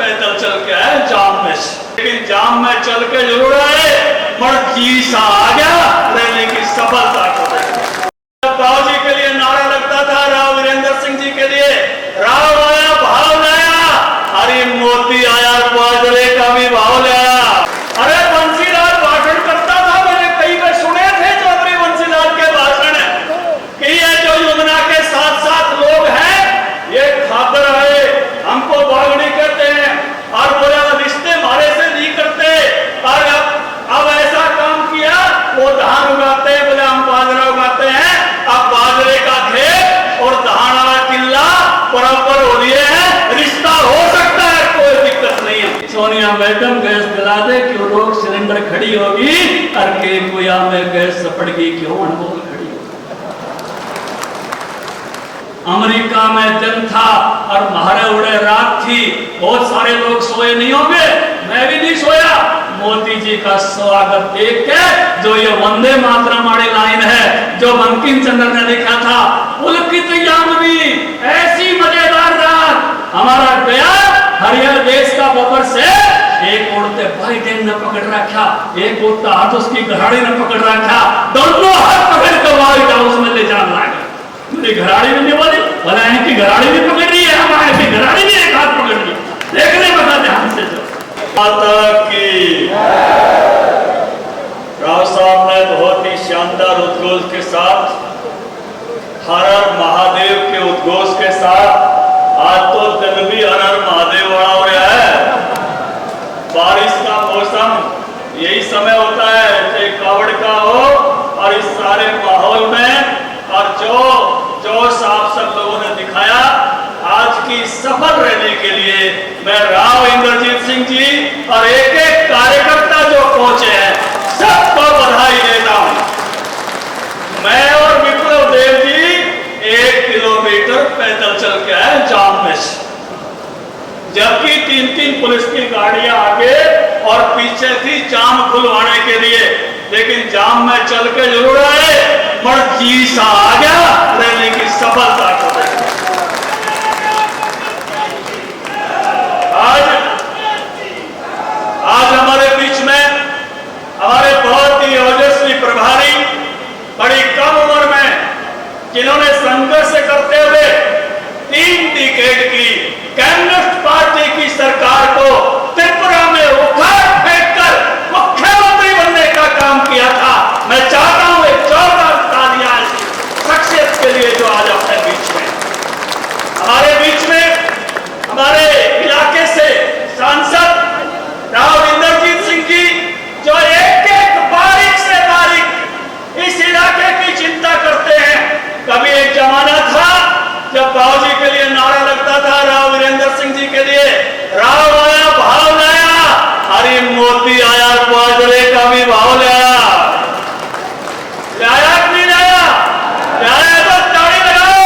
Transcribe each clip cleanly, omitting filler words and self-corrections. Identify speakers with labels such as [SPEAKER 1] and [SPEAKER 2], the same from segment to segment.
[SPEAKER 1] पैदल चल के आए जाम में से, लेकिन जाम में चल के जरूर आए मगर जी सा आ गया रैली की सफलता को। बाबू जी के लिए नारा लगता था, राव वीरेंद्र सिंह जी के लिए राव आया भाव लाया, अरे मोदी आया बाजरे का भी भाव लाया। अरे बंसीलाल भाषण करता था, मैंने कई बार सुने थे चौधरी बंसीलाल के भाषण कि ये जो यमुना के साथ साथ लोग हैं ये खातर है, हमको बागड़ी कहते हैं और बोला रिश्ते हमारे से नहीं करते, और अब ऐसा काम किया वो धान उगाते हैं, बोले हम बाजरा उगाते हैं। अब बाजरे का खेत और धान वाला किला बराबर हो रही है, रिश्ता हो सकता है, कोई दिक्कत नहीं है। सोनिया मैडम गैस दिला दे क्यों रोक सिलेंडर खड़ी होगी, और के कुया में गैस सपड़गी क्यों अनमोल खड़ी। अमेरिका में दिन था और मारे उड़े रात थी, बहुत सारे लोग सोए नहीं होंगे, मैं भी नहीं सोया। मोदी जी का स्वागत देख के जो ये वंदे मातरम वाली लाइन है जो बंकिम चंद्र ने लिखा था, पुलकित यामिनी ऐसी मजेदार रात हमारा गया, हरियर देश का बबर से एक उड़ते बाइडेन ने पकड़ रखा, एक उड़ता हाथ उसकी घराड़ी ने पकड़ रखा, दोनों हाथ पकड़ कर व्हाइट हाउस में ले जाना है। मेरी घराड़ी भी नहीं बोली, भला इनकी घराड़ी भी पकड़ रही है, हमारे की घराड़ी भी एक हाथ पकड़ रही है। देखने बता ध्यान से जो माता की राव साहब ने बहुत ही शानदार उद्घोष के साथ, हर हर महादेव के उद्घोष के साथ, आज तो दिन भी हर हर महादेव वाला हो रहा है। बारिश का मौसम यही समय होता है, चाहे कावड़ का हो, और इस सारे माहौल में और जो साफ सब लोगों ने दिखाया आज की सफल रहने के लिए मैं राव इंद्रजीत सिंह जी और एक एक कार्यकर्ता जो पहुंचे हैं सबको बधाई देता हूं। मैं और विप्लव देव जी 1 किलोमीटर पैदल चल के आए जाम में से, जबकि 3-3 पुलिस की गाड़ियां आगे और पीछे थी जाम खुलवाने के लिए, लेकिन जाम में चल के जरूर आए मगर जी सा आ गया रैली की सफलता को। आज हमारे बीच में हमारे बहुत ही ओजस्वी प्रभारी, बड़ी कम उम्र में जिन्होंने संघर्ष करते हुए 3 डिकेड की कम्युनिस्ट पार्टी की सरकार को त्रिपुरा में उखाड़ फेंक कर मुख्यमंत्री बनने का काम किया था, मैं चाहता हूं एक जोरदार तालियां शख्सियत के लिए जो आज अपने बीच में हमारे बीच में हमारे इलाके से सांसद राव इंद्रजीत सिंह जी जो एक एक बारीक से बारीक इस इलाके की चिंता करते हैं। कभी एक जमाना था जब बाबूजी के लिए नारा लगता था, राव वीरेंद्र सिंह जी के लिए राव आया भाव लाया, अरे मोदी आया बाजरे का भी भाव लाया। लाया कि नहीं लाया? लाया तो ताली लगाओ।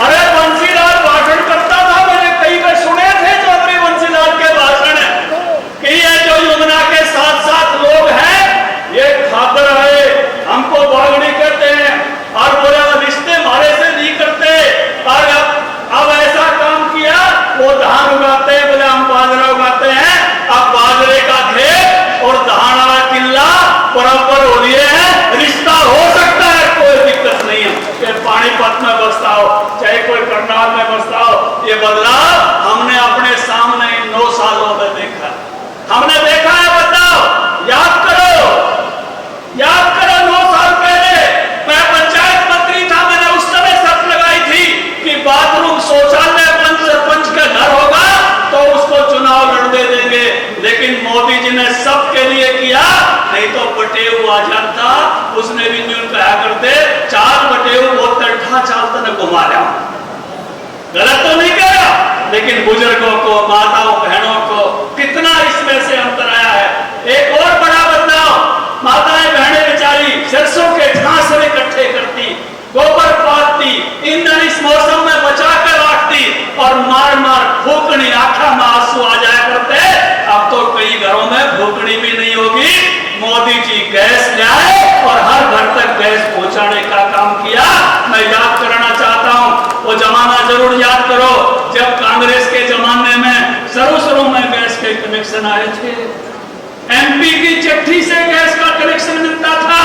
[SPEAKER 1] अरे बंसीलाल भाषण करता था, मैंने कई बार सुने थे चौधरी बंसीलाल के भाषण कि ये जो यमुना के साथ साथ लोग हैं ये खातर है, हमको बागड़ी कहते हैं, और बोला रिश्ते हमारे से नहीं करते, और अब ऐसा काम किया वो धान उगाते हैं, बोले हम बाजरा उगाते हैं। अब बाजरे का खेत और धान वाला किला बराबर हो रही है, रिश्ता हो सकता है, कोई दिक्कत नहीं है। चाहे पानीपत में बसता हो, चाहे कोई करनाल में बसता हो, ये बदलाव हमने अपने सामने इन 9 सालों में देखा, हमने देखा है। बताओ, याद करो 9 साल पहले मैं पंचायत मंत्री था, मैंने उस समय शर्त लगाई थी कि बाथरूम शौचालय सरपंच का घर होगा तो उसको चुनाव लड़ने देंगे, लेकिन मोदी जी ने सबके लिए किया। नहीं तो बटेऊ आजाद था, उसने भी न्यून कहा करते 4 बटेऊ वो तड़खा चालता ने घुमा लिया। गलत तो नहीं कहा, लेकिन बुजुर्गों को, माताओं बहनों को कितना इसमें से अंतर आया है। एक और बड़ा बदलाव, माताएं बहनें बेचारी सरसों के ठांसरे इकट्ठे करती, गोबर पाती, ईंधन इस मौसम में बचा कर रखती, और मार मार फूकनी, आंखों में आंसू आ जाया करते। अब तो कई घरों में फूकनी भी नहीं होगी। मोदी जी गैस लाए और हर घर तक गैस पहुंचाने का काम किया। मैं याद कराना चाहता हूं, वो जमाना जरूर याद करो जब कांग्रेस के जमाने में कनेक्शन आए थे। एमपी की चिट्ठी से गैस का कनेक्शन मिलता था।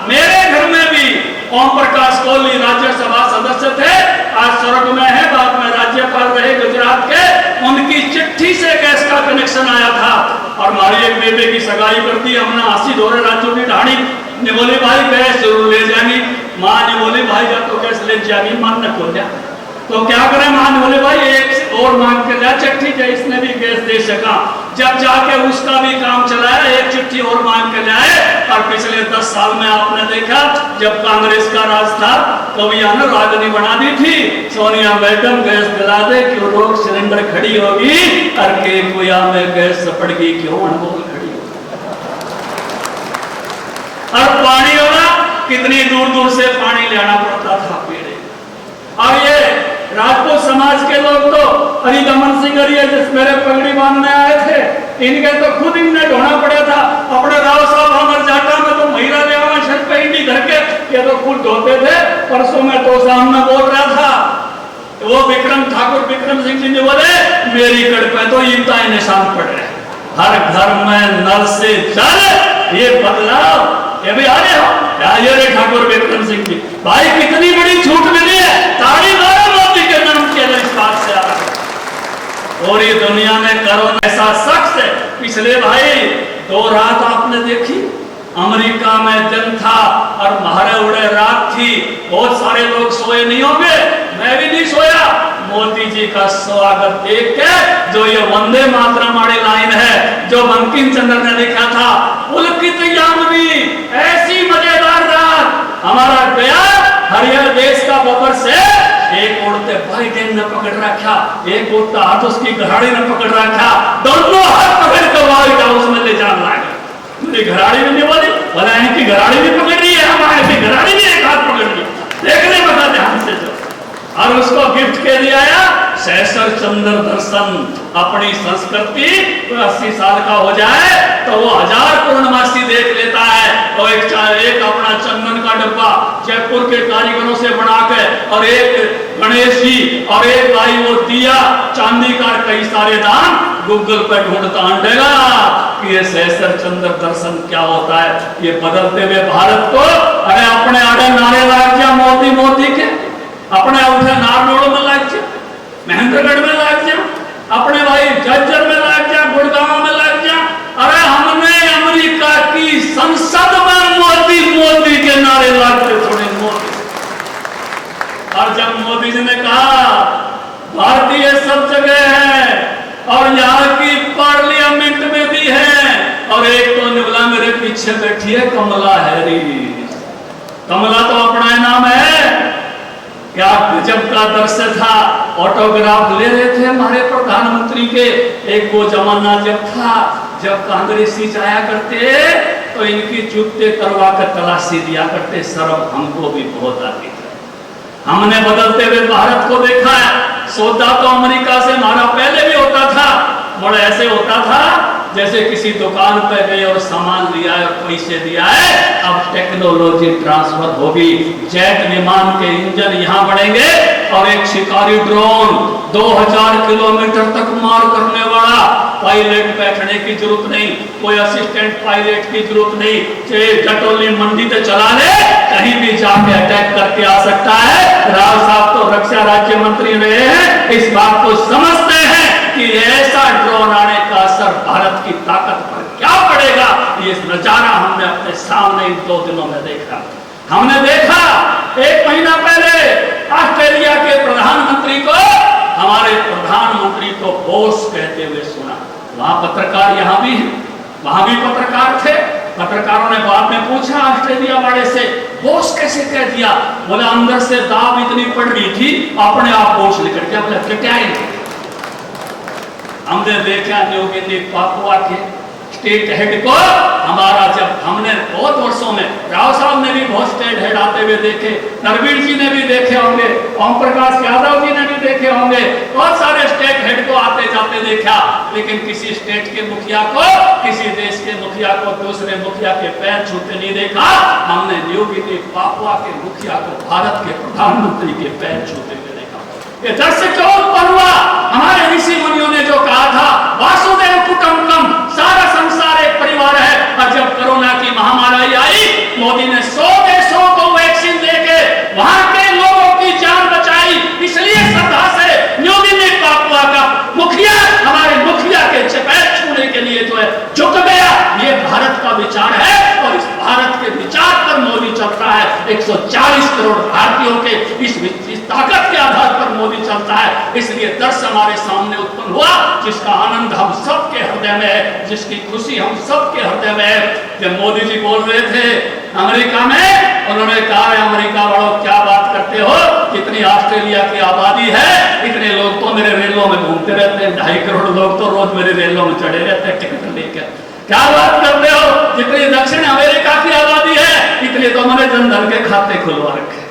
[SPEAKER 1] मेरे घर में भी ओम प्रकाश कोहली राज्यसभा सदस्य थे, आज स्वर्ग में है, बाद में राज्यपाल रहे गुजरात के। उनकी चिट्ठी से गैस का कनेक्शन आया था और हमारी एक बेटे की सगाई कर दी हमने। 80 दौरे राज्यों की ढाणी ने बोली भाई गैस जरूर ले जाएंगी। माँ ने बोली भाई जब तो गैस ले जाएंगी, मन न खोल जा तो क्या करें। माँ ने बोले भाई एक और मांग के लिया चिट्ठी, इसने भी गैस दे सका। जब जाके उसका भी काम चलाया, एक चिट्ठी और मांग के लाए। और पिछले 10 साल में आपने देखा जब कांग्रेस का राज था तो ने राजनी बना दी थी, सोनिया मैडम गैस दिला दे क्यों रोक सिलेंडर खड़ी होगी और के कुया में गैस सपड़गी क्यों अनमोल खड़ी होगी। और पानी वाला कितनी दूर दूर से पानी लेना पड़ता था पीड़े। और ये राजपूत समाज के लोग तो हरिदमन सिंह जिस मेरे पगड़ी बांधने आए थे, इनके तो खुद इन्हें ढोना पड़ा था। अपने राव साहब हमारे जाटा में तो महिला देवा शर्ट पे इंडी धर के ये तो खुद धोते थे। परसों में तो सामने बोल रहा था वो विक्रम ठाकुर विक्रम सिंह जी ने बोले मेरी कड़ पे तो ईंटा निशान पड़ रहे, हर घर में नल से जल। ये बदलाव ये भी आ रहे हो ये रे ठाकुर विक्रम सिंह जी भाई कितनी बड़ी छूट मिली है। ताड़ी मारो मोदी के नाम के इस बात से आ रहा है। और ये दुनिया में कोरोना ऐसा शख्स है। पिछले भाई 2 रात आपने देखी अमेरिका में दिन था और महारे उड़े रात थी, बहुत सारे लोग सोए नहीं होंगे, मैं भी नहीं सोया। मोदी जी का स्वागत देख के जो ये वंदे मातरम वाली लाइन है जो बंकिम चंद्र ने लिखा था, पुलकित यामिनी ऐसी मजेदार रात हमारा गया। हरियाणा देश का बबर से एक उड़ते बाइडेन ने पकड़ रखा, एक उड़ता हाथ उसकी घराड़ी ने पकड़ रखा, दोनों हाथ पकड़ कर व्हाइट हाउस में ले जाने लगे। मेरी घराड़ी भी नहीं बोली, बोला इनकी घराड़ी भी पकड़ रही है, हमारे की घराड़ी भी एक हाथ पकड़ रही, देखने बता ध्यान से जो। और उसको गिफ्ट के दिया सहस्र चंद्र दर्शन। अपनी संस्कृति 80 साल का हो जाए तो वो 1000 पूर्णमासी देख लेता है। तो एक अपना चंदन का डब्बा जयपुर के कारीगरों से बना के और एक गणेश जी और एक भाई वो दिया चांदी का, कई सारे दान गूगल पे ढूंढता अंडेगा कि ये सहस्र चंद्र दर्शन क्या होता है। ये बदलते हुए भारत को अरे अपने आड़े नारे लग जा मोदी मोदी के, अपने उठे नारनौल में लग जा, महेंद्रगढ़ में लग जा, अपने भाई झज्जर में लग जा, गुड़गांव में लग जा। अरे हमने अमेरिका की संसद में मोदी मोदी के नारे लगते थोड़े मोदी। और जब मोदी जी ने कहा भारतीय सब जगह है और यहाँ की पार्लियामेंट में भी है, और एक तो निवला मेरे पीछे बैठी है कमला हैरिस। कमला तो अपना नाम है, क्या गजब का दृश्य था। ऑटोग्राफ ले रहे थे हमारे प्रधानमंत्री के। एक वो जमाना जब था जब कांग्रेसी जाया करते तो इनकी जूते करवा कर तलाशी दिया करते, शर्म हमको भी बहुत आती है। हमने बदलते हुए भारत को देखा है। सौदा तो अमेरिका से हमारा पहले भी होता था, बड़ा ऐसे होता था जैसे किसी दुकान पे गए और सामान लिया है और पैसे दिया है। अब टेक्नोलॉजी ट्रांसफर होगी, जेट विमान के इंजन यहाँ बढ़ेंगे और एक शिकारी ड्रोन 2000 किलोमीटर तक मार करने वाला, पायलट बैठने की जरूरत नहीं, कोई असिस्टेंट पायलट की जरूरत नहीं, जटोली मंडी से चला ले कहीं भी जाके अटैक करके आ सकता है। राव साहब तो रक्षा राज्य मंत्री रहे हैं, इस बात को समझते हैं कि ऐसा ड्रोन आने का असर भारत की ताकत पर क्या पड़ेगा। ये नजारा हमने अपने सामने इन 2 दिनों में देखा। हमने देखा 1 महीना पहले ऑस्ट्रेलिया के प्रधानमंत्री को, हमारे प्रधानमंत्री को बॉस कहते हुए सुना। वहां पत्रकार यहाँ भी हैं, वहां भी पत्रकार थे। पत्रकारों ने बाद में पूछा ऑस्ट्रेलिया वाले से बॉस कैसे कह दिया। बोला अंदर से दाब इतनी पड़ रही थी अपने आप बॉस लेकर के। बोला क्या है? हमने देखा न्यू गिनी पापुआ के स्टेट हेड को हमारा, जब हमने बहुत वर्षों में, राव साहब ने भी बहुत स्टेट हेड आते हुए देखे, नरवीर जी ने भी देखे होंगे, ओम प्रकाश यादव जी ने भी देखे होंगे, बहुत सारे स्टेट हेड को आते जाते देखा, लेकिन किसी स्टेट के मुखिया को, किसी देश के मुखिया को दूसरे मुखिया के पैर छूते नहीं देखा। हमने न्यू गिनी पापुआ के मुखिया को भारत के प्रधानमंत्री के पैर छूते हुए देखा। ये दर्शक उत्पन्न हुआ। हमारे ऋषि मुनियों ने जो कहा था वासुदेव कुटुंबकम, ताकत के आधार पर मोदी चलता है। इसलिए दर्श हमारे सामने उत्पन्न हुआ, जिसका आनंद हम सबके हृदय में है, जिसकी खुशी हम सबके हृदय में है। जब मोदी जी बोल रहे थे अमेरिका में, उन्होंने कहा अमेरिका वालों क्या बात करते हो, कितनी ऑस्ट्रेलिया की आबादी है, इतने लोग तो मेरे रेलों में घूमते रहते हैं, 2.5 करोड़ लोग तो रोज मेरे रेलों में चढ़े रहते हैं टिकट लेकर, क्या बात करते हो, जितनी दक्षिण अमेरिका की आबादी है इतने तो मैंने जनधन के खाते खुलवा रखे।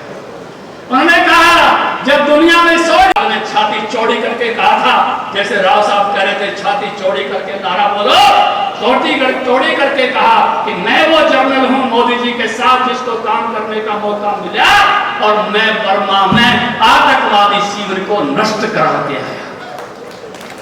[SPEAKER 1] उन्होंने कहा जब दुनिया में ने छाती चौड़ी करके कहा था, जैसे राव साहब कह रहे थे छाती चौड़ी करके नारा बोलो, चौड़ी करके कहा कि मैं वो जर्नल हूं मोदी जी के साथ जिसको काम करने का मौका मिला, और मैं बर्मा में आतंकवादी शिविर को नष्ट करा के आया।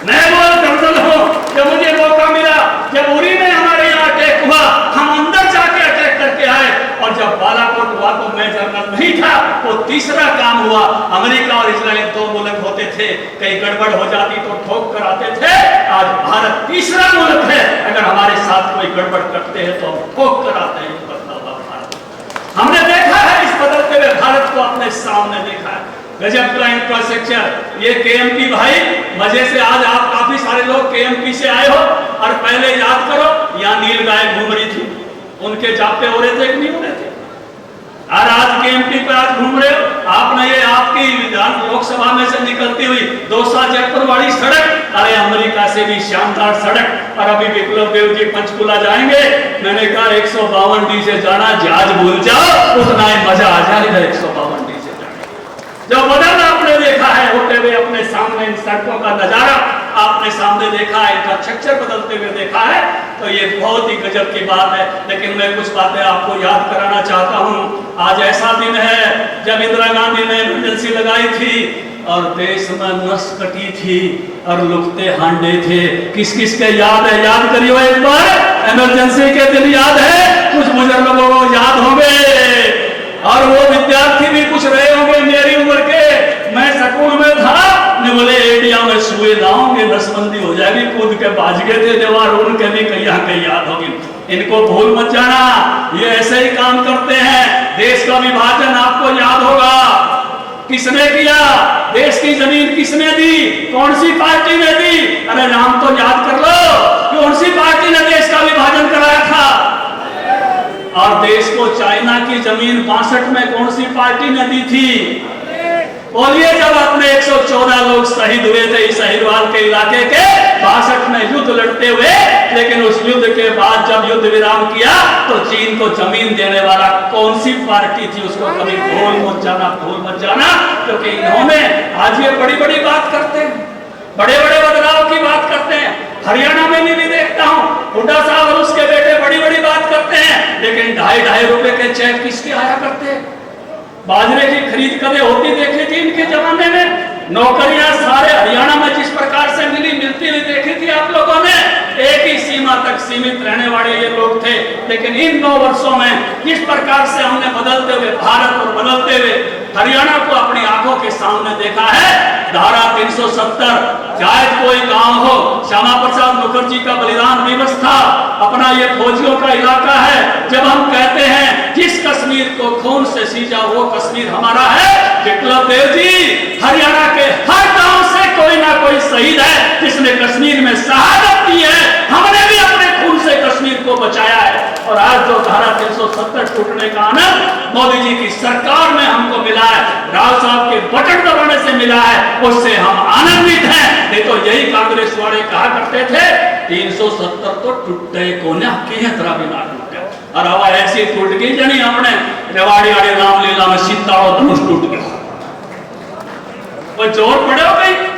[SPEAKER 1] मैं वो जर्नल हूं जब मुझे मौका मिला, जब उरी में हमारे यहाँ अटैक हुआ हम अंदर जाके अटैक करके आए, और जब बालाकोट हुआ तो मैं जर्नल नहीं था। वो तीसरा काम हुआ, अमेरिका और इजराइल 2 मुल्क होते थे, कहीं गड़बड़ हो जाती तो ठोक कर आते थे। आज भारत तीसरा मुल्क है, अगर हमारे साथ कोई गड़बड़ करते हैं तो हम ठोक कर आते हैं। हमने देखा है इस बदलते हुए भारत को अपने सामने देखा है, गजब का इंफ्रास्ट्रक्चर। ये केएमपी भाई मजे से, आज आप काफी सारे लोग केएमपी से आए हो, और पहले याद करो यहाँ नीलगाय घूम रही थी, उनके जाप्ते हो रहे थे कि नहीं हो रहे थे, और आज केएमपी पे आज घूम रहे हो। आपने ये आपकी विधान लोकसभा में से निकलती हुई दौसा जयपुर वाली सड़क, अरे अमेरिका से भी शानदार सड़क। और अभी विप्लव देव जी पंचकुला जाएंगे, मैंने कहा 152D से जाना, जहाज भूल जाओ, उतना ही मजा आ जाएगा 152D से जाने। जो बदल आपने देखा है होते हुए अपने सामने, इन सड़कों का नजारा आपने सामने देखा है, इंफ्रास्ट्रक्चर बदलते हुए देखा है, तो ये बहुत ही गजब की बात है। लेकिन मैं कुछ बातें आपको याद कराना चाहता हूँ। आज ऐसा दिन है जब इंदिरा गांधी ने इमरजेंसी लगाई थी और देश में नस कटी थी और लुकते हांडे थे। किस किस के याद है, याद करियो एक बार, इमरजेंसी के दिन याद है, कुछ बुजुर्गों को याद होंगे, और वो विद्यार्थी भी कुछ रहे होंगे मेरी उम्र के। मैं स्कूल में था, ने बोले एडिया में सुए लाओगे, नसबंदी हो जाएगी, कूद के बाज गए थे दीवार, उनके भी कहीं याद होगी। इनको भूल मत जाना, ये ऐसे ही काम करते हैं। देश का विभाजन आपको याद होगा, किसने किया, देश की जमीन किसने दी, कौन सी पार्टी ने दी, अरे नाम तो याद कर लो, कौन सी पार्टी ने देश का विभाजन कराया था। और देश को चाइना की जमीन 62 में कौन सी पार्टी ने दी थी, बोलिए। जब अपने 114 लोग शहीद हुए थे इस अहिरवाल के इलाके के 62 में युद्ध लड़ते हुए, लेकिन उस युद्ध के बाद जब युद्ध विराम किया तो चीन को जमीन देने वाला कौन सी पार्टी थी, उसको कभी भूल मत जाना, क्योंकि इन्होंने आज ये बड़ी बड़ी बात करते हैं, बड़े बड़े बदलाव की बात करते हैं। हरियाणा में भी देखता हूँ हुड्डा साहब और उसके बेटे बड़ी बड़ी बात करते हैं, लेकिन 2.5 रुपए के चेक किसके आया करते हैं। बाजरे की खरीद कभी होती देखी थी इनके जमाने में, नौकरियां सारे हरियाणा में जिस प्रकार से मिलती हुई देखी थी आप लोगों ने, एक ही सीमा तक सीमित रहने वाले ये लोग थे। लेकिन इन 9 वर्षों में जिस प्रकार से हमने बदलते हुए भारत और बदलते हुए हरियाणा को अपनी आंखों के सामने देखा है। धारा 370, चाहे कोई गांव हो, श्यामा प्रसाद मुखर्जी का बलिदान दिवस था, अपना ये फौजियों का इलाका है। जब हम कहते हैं जिस कश्मीर को खून से सींचा वो कश्मीर हमारा है, विप्लव देव जी हरियाणा के हर गांव से कोई ना कोई शहीद है जिसने कश्मीर में शहादत दी है। हमने भी अपने खून से कश्मीर को बचाया है, और आज जो धारा 370 टूटने का आनंद मोदी जी की सरकार में हमको मिला है, राव साहब के बटन दबाने से मिला है, उससे हम आनंदित हैं। नहीं तो यही कांग्रेस वाले कहा करते थे 370 तो टूटे को ना कि तरह भी ना टूटे, और हवा ऐसी टूट गई जनी हमने रेवाड़ी वाली रामलीला में सीता और धनुष टूट गया, वो जोर पड़े हो गई।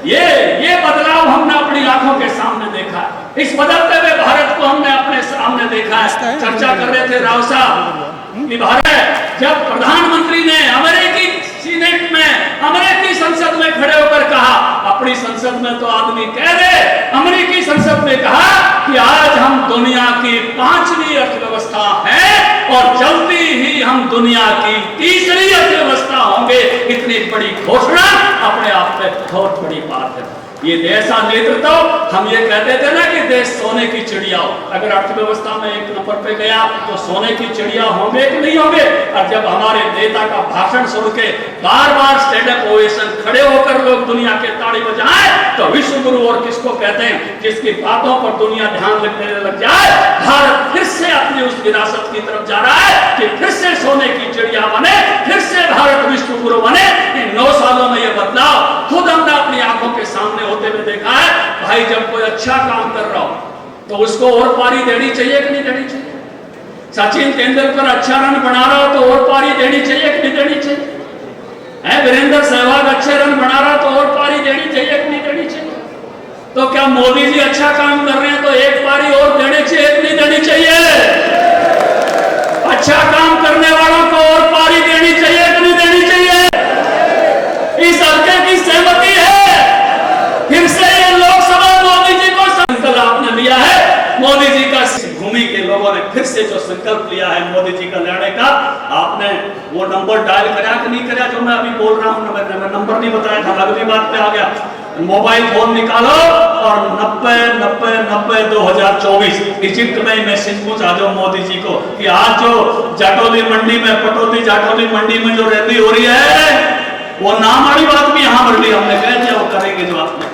[SPEAKER 1] ये बदलाव हमने अपनी आंखों के सामने देखा है। इस बदलते हुए भारत को हमने अपने सामने देखा है। चर्चा कर रहे थे राव साहब कि भारत जब प्रधानमंत्री ने अमेरिकी सीनेट में, अमेरिकी संसद में खड़े होकर कहा, अपनी संसद में तो आदमी कह रहे, अमेरिकी संसद में कहा कि आज हम दुनिया की 5वीं अर्थव्यवस्था हैं और जल्दी ही हम दुनिया की 3री अर्थव्यवस्था होंगे। इतनी बड़ी घोषणा अपने आप में बहुत बड़ी बात है। ये ऐसा नेतृत्व, हम ये कहते थे ना कि देश सोने की चिड़िया हो। अगर अर्थव्यवस्था में एक नंबर पे गया तो सोने की चिड़िया होंगे कि नहीं होंगे। और जब हमारे नेता का भाषण सुन के बार बार स्टैंड अप ओवेशन खड़े होकर लोग दुनिया के ताड़ी बजाएं, तो विश्व गुरु और किसको कहते हैं, जिसकी बातों पर दुनिया ध्यान देने लग जाए। भारत फिर से अपनी उस विरासत की तरफ जा रहा है कि फिर से सोने की चिड़िया बने, फिर से भारत विश्व गुरु बने। इन 9 सालों में यह बदलाव खुद हमने अपनी आंखों के सामने होते हुए देखा है। भाई जब कोई अच्छा काम कर रहा हो तो उसको और पारी देनी चाहिए कि नहीं देनी चाहिए। सचिन तेंदुलकर अच्छा रन बना रहा हो तो और पारी देनी चाहिए कि नहीं देनी चाहिए। वीरेंद्र सहवाग अच्छे रन बना रहा तो और पारी देनी चाहिए कि नहीं देनी चाहिए। तो क्या मोदी जी अच्छा काम कर रहे हैं तो एक पारी और देनी चाहिए कि नहीं देनी चाहिए। अच्छा काम करने वालों को और पारी देनी चाहिए कि नहीं देनी चाहिए। इस हल्के की सहमति है। फिर से ये लोकसभा मोदी जी को संकल्प आपने लिया है। मोदी जी का भूमि के लोगों ने फिर से जो संकल्प लिया है मोदी जी का लेने का, आपने वो नंबर डायल करा कि नहीं करा जो मैं अभी बोल रहा हूँ। मैं नंबर नहीं बताया था, अगली बात पे आ गया। मोबाइल फोन निकालो और 90-90-90-2024 इजिप्ट में मैसेज पहुंचा दो मोदी जी को कि आज जो जाटौली मंडी में, पटौदी जाटौली मंडी में जो रैली हो रही है, वो नाम वाली बात भी यहां बढ़ ली। हमने कह दिया वो करेंगे जो आपने,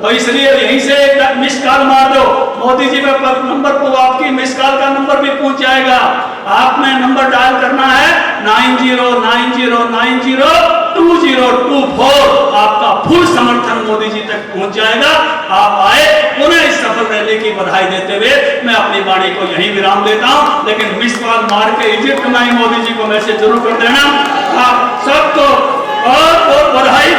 [SPEAKER 1] तो इसलिए यहीं से एक मिस कॉल मार दो मोदी जी पे नंबर को, आपकी मिस कॉल का नंबर भी पहुंच जाएगा। आपने नंबर डायल करना है 9090902024। आपका फुल समर्थन मोदी जी तक पहुंच जाएगा। आप आए, पुनः इस सफल रैली की बधाई देते हुए मैं अपनी वाणी को यहीं विराम देता हूं। लेकिन मिस कॉल मार के इजिप्ट में मोदी जी को मैसेज जरूर कर देना। आप सबको और बधाई।